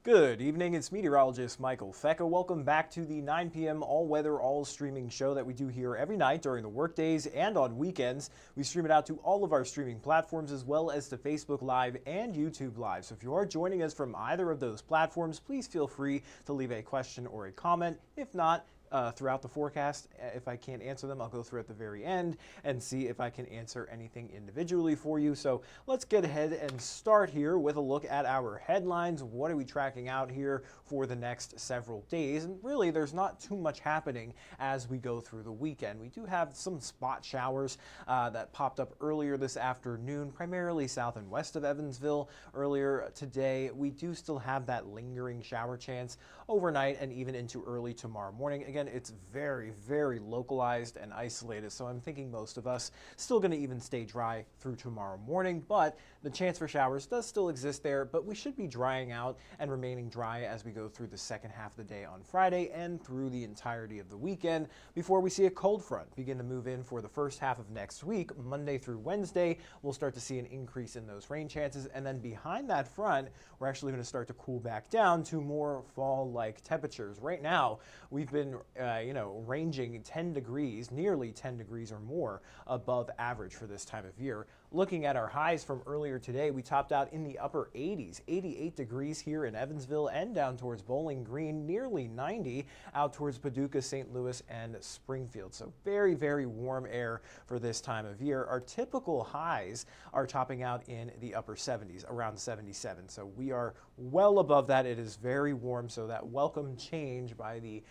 Good evening, it's meteorologist Michael Fecka. Welcome back to the 9 p.m. all-weather, all-streaming show that we do here every night during the workdays and on weekends. We stream it out to all of our streaming platforms as well as to Facebook Live and YouTube Live. So if you are joining us from either of those platforms, please feel free to leave a question or a comment. If not, throughout the forecast. If I can't answer them, I'll go through at the very end and see if I can answer anything individually for you. So let's get ahead and start here with a look at our headlines. What are we tracking out here for the next several days? And really, there's not too much happening as we go through the weekend. We do have some spot showers that popped up earlier this afternoon, primarily south and west of Evansville. Earlier today, we do still have that lingering shower chance overnight and even into early tomorrow morning. Again, it's very, very localized and isolated, so I'm thinking most of us still going to even stay dry through tomorrow morning, but the chance for showers does still exist there, but we should be drying out and remaining dry as we go through the second half of the day on Friday and through the entirety of the weekend before we see a cold front begin to move in for the first half of next week. Monday through Wednesday, we'll start to see an increase in those rain chances, and then behind that front, we're actually going to start to cool back down to more fall-like temperatures. Right now, we've been ranging 10 degrees, nearly 10 degrees or more above average for this time of year. Looking at our highs from earlier today, we topped out in the upper 80s, 88 degrees here in Evansville and down towards Bowling Green, nearly 90 out towards Paducah, St. Louis, and Springfield. So very, very warm air for this time of year. Our typical highs are topping out in the upper 70s, around 77. So we are well above that. It is very warm, so that welcome change by the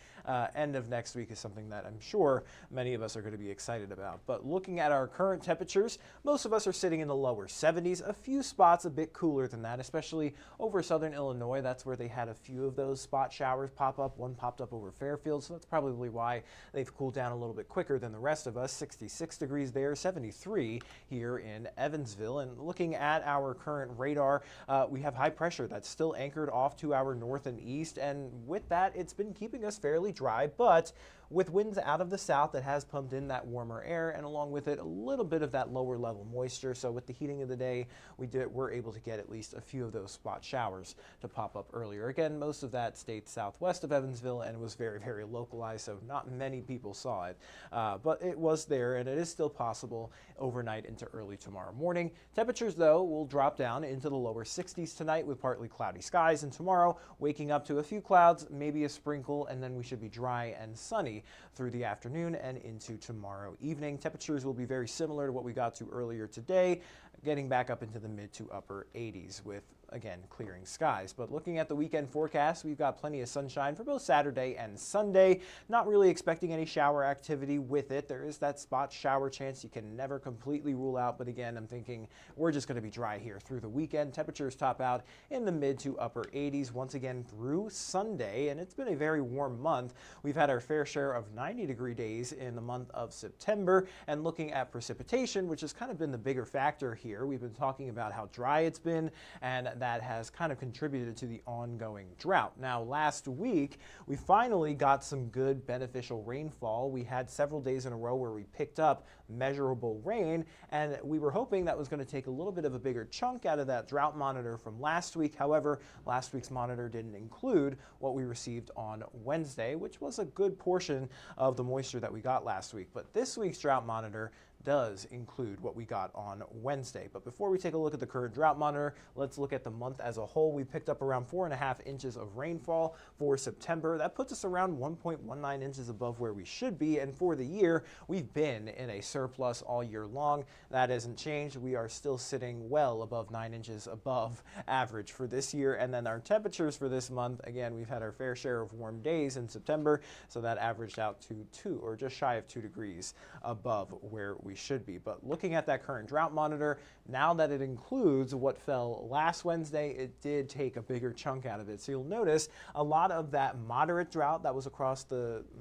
end of next week is something that I'm sure many of us are going to be excited about. But looking at our current temperatures, most of us are sitting in the lower 70s. A few spots a bit cooler than that, especially over southern Illinois. That's where they had a few of those spot showers pop up. One popped up over Fairfield, so that's probably why they've cooled down a little bit quicker than the rest of us. 66 degrees there, 73 here in Evansville. And looking at our current radar, we have high pressure that's still anchored off to our north and east, and with that, it's been keeping us fairly dry, but with winds out of the south, that has pumped in that warmer air, and along with it, a little bit of that lower level moisture. So with the heating of the day, we're able to get at least a few of those spot showers to pop up earlier. Again, most of that stayed southwest of Evansville and was very, very localized, so not many people saw it. But it was there, and it is still possible overnight into early tomorrow morning. Temperatures, though, will drop down into the lower 60s tonight with partly cloudy skies, and tomorrow, waking up to a few clouds, maybe a sprinkle, and then we should be dry and sunny through the afternoon and into tomorrow evening. Temperatures will be very similar to what we got to earlier today, getting back up into the mid to upper 80s with, again, clearing skies. But looking at the weekend forecast, we've got plenty of sunshine for both Saturday and Sunday. Not really expecting any shower activity with it. There is that spot shower chance you can never completely rule out, but again, I'm thinking we're just going to be dry here through the weekend. Temperatures top out in the mid to upper 80s once again through Sunday, and it's been a very warm month. We've had our fair share of 90-degree days in the month of September, and looking at precipitation, which has kind of been the bigger factor here. We've been talking about how dry it's been, and that has kind of contributed to the ongoing drought. Now, last week, we finally got some good beneficial rainfall. We had several days in a row where we picked up measurable rain, and we were hoping that was going to take a little bit of a bigger chunk out of that drought monitor from last week. However, last week's monitor didn't include what we received on Wednesday, which was a good portion of the moisture that we got last week. But this week's drought monitor does include what we got on Wednesday. But before we take a look at the current drought monitor, let's look at the month as a whole. We picked up around 4.5 inches of rainfall for September. That puts us around 1.19 inches above where we should be. And for the year, we've been in a surplus all year long. That hasn't changed. We are still sitting well above 9 inches above average for this year. And then our temperatures for this month, again, we've had our fair share of warm days in September, so that averaged out to 2 or just shy of 2 degrees above where we should be. But looking at that current drought monitor, now that it includes what fell last Wednesday, it did take a bigger chunk out of it. So you'll notice a lot of that moderate drought that was across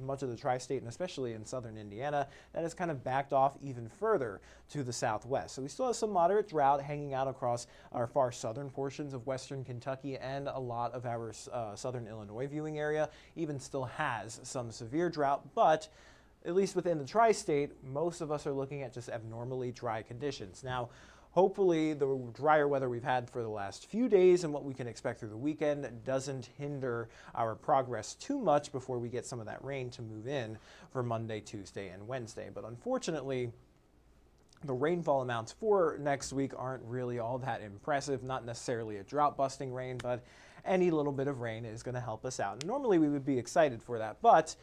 much of the tri-state, and especially in southern Indiana, that has kind of backed off even further to the southwest. So we still have some moderate drought hanging out across our far southern portions of western Kentucky, and a lot of our southern Illinois viewing area even still has some severe drought, but at least within the tri-state, most of us are looking at just abnormally dry conditions. Now, hopefully the drier weather we've had for the last few days and what we can expect through the weekend doesn't hinder our progress too much before we get some of that rain to move in for Monday, Tuesday, and Wednesday. But unfortunately, the rainfall amounts for next week aren't really all that impressive. Not necessarily a drought-busting rain, but any little bit of rain is going to help us out. And normally we would be excited for that, but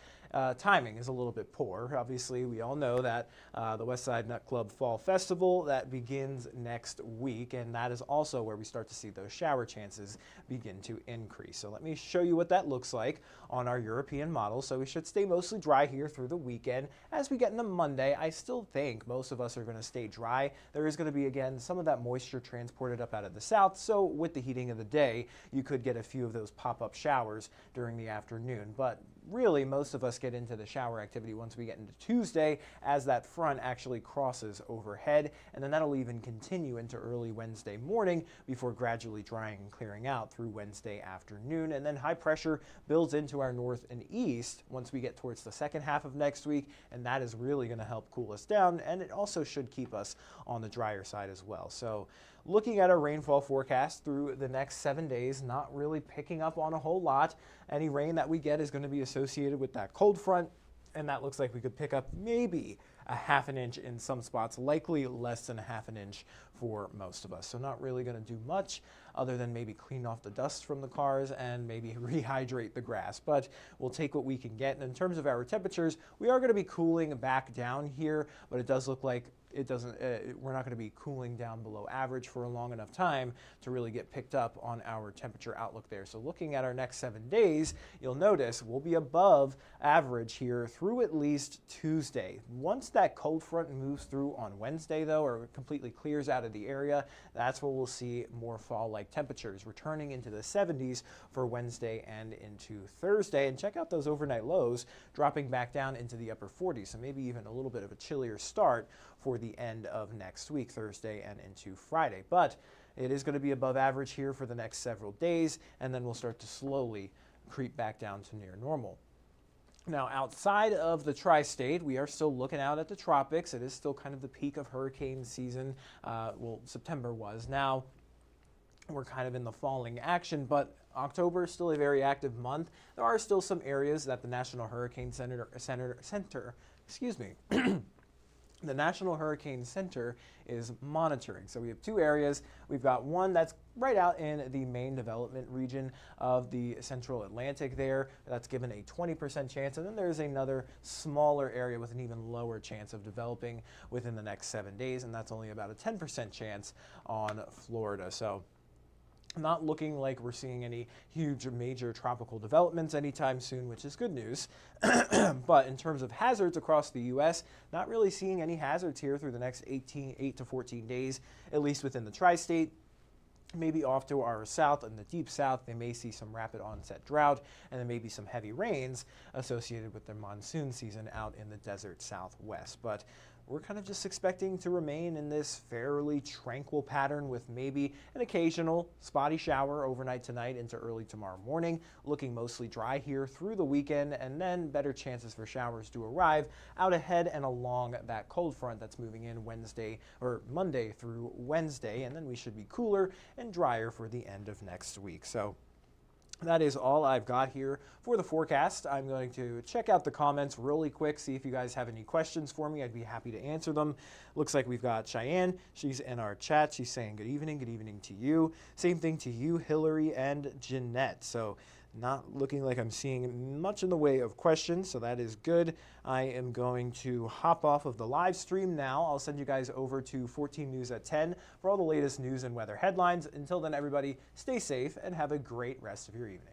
timing is a little bit poor. Obviously, we all know that the Westside Nut Club Fall Festival, that begins next week, and that is also where we start to see those shower chances begin to increase. So let me show you what that looks like on our European model. So we should stay mostly dry here through the weekend. As we get into Monday, I still think most of us are going to stay dry. There is going to be, again, some of that moisture transported up out of the south, so with the heating of the day, you could get a few of those pop-up showers during the afternoon. But really, most of us get into the shower activity once we get into Tuesday as that front actually crosses overhead, and then that'll even continue into early Wednesday morning before gradually drying and clearing out through Wednesday afternoon. And then high pressure builds into our north and east once we get towards the second half of next week, and that is really going to help cool us down, and it also should keep us on the drier side as well. So looking at our rainfall forecast through the next 7 days, not really picking up on a whole lot. Any rain that we get is going to be associated with that cold front, and that looks like we could pick up maybe a half an inch in some spots, likely less than a half an inch for most of us. So not really going to do much other than maybe clean off the dust from the cars and maybe rehydrate the grass, but we'll take what we can get. And in terms of our temperatures, we are going to be cooling back down here, but it does look like we're not going to be cooling down below average for a long enough time to really get picked up on our temperature outlook there. So looking at our next 7 days, you'll notice we'll be above average here through at least Tuesday. Once that cold front moves through on Wednesday, though, or completely clears out of the area, that's where we'll see more fall-like temperatures returning into the 70s for Wednesday and into Thursday. And check out those overnight lows dropping back down into the upper 40s, so maybe even a little bit of a chillier start for the end of next week, Thursday and into Friday. But it is going to be above average here for the next several days, and then we'll start to slowly creep back down to near normal. Now, outside of the tri-state, we are still looking out at the tropics. It is still kind of the peak of hurricane season. Well, September was. Now, we're kind of in the falling action, but October is still a very active month. There are still some areas that the National Hurricane Center the National Hurricane Center is monitoring. So we have two areas. We've got one that's right out in the main development region of the central Atlantic there. That's given a 20% chance. And then there's another smaller area with an even lower chance of developing within the next 7 days. And that's only about a 10% chance on Florida. So not looking like we're seeing any huge major tropical developments anytime soon, which is good news. But in terms of hazards across the U.S., not really seeing any hazards here through the next 8 to 14 days, at least within the tri-state. Maybe off to our south, in the deep south, they may see some rapid onset drought, and then maybe some heavy rains associated with their monsoon season out in the desert southwest. But we're kind of just expecting to remain in this fairly tranquil pattern with maybe an occasional spotty shower overnight tonight into early tomorrow morning, looking mostly dry here through the weekend, and then better chances for showers to arrive out ahead and along that cold front that's moving in Monday through Wednesday, and then we should be cooler and drier for the end of next week. So that is all I've got here for the forecast. I'm going to check out the comments really quick, see if you guys have any questions for me. I'd be happy to answer them. Looks like we've got Cheyenne. She's in our chat. She's saying good evening to you. Same thing to you, Hillary and Jeanette. So not looking like I'm seeing much in the way of questions, so that is good. I am going to hop off of the live stream now. I'll send you guys over to 14 News at 10 for all the latest news and weather headlines. Until then, everybody, stay safe and have a great rest of your evening.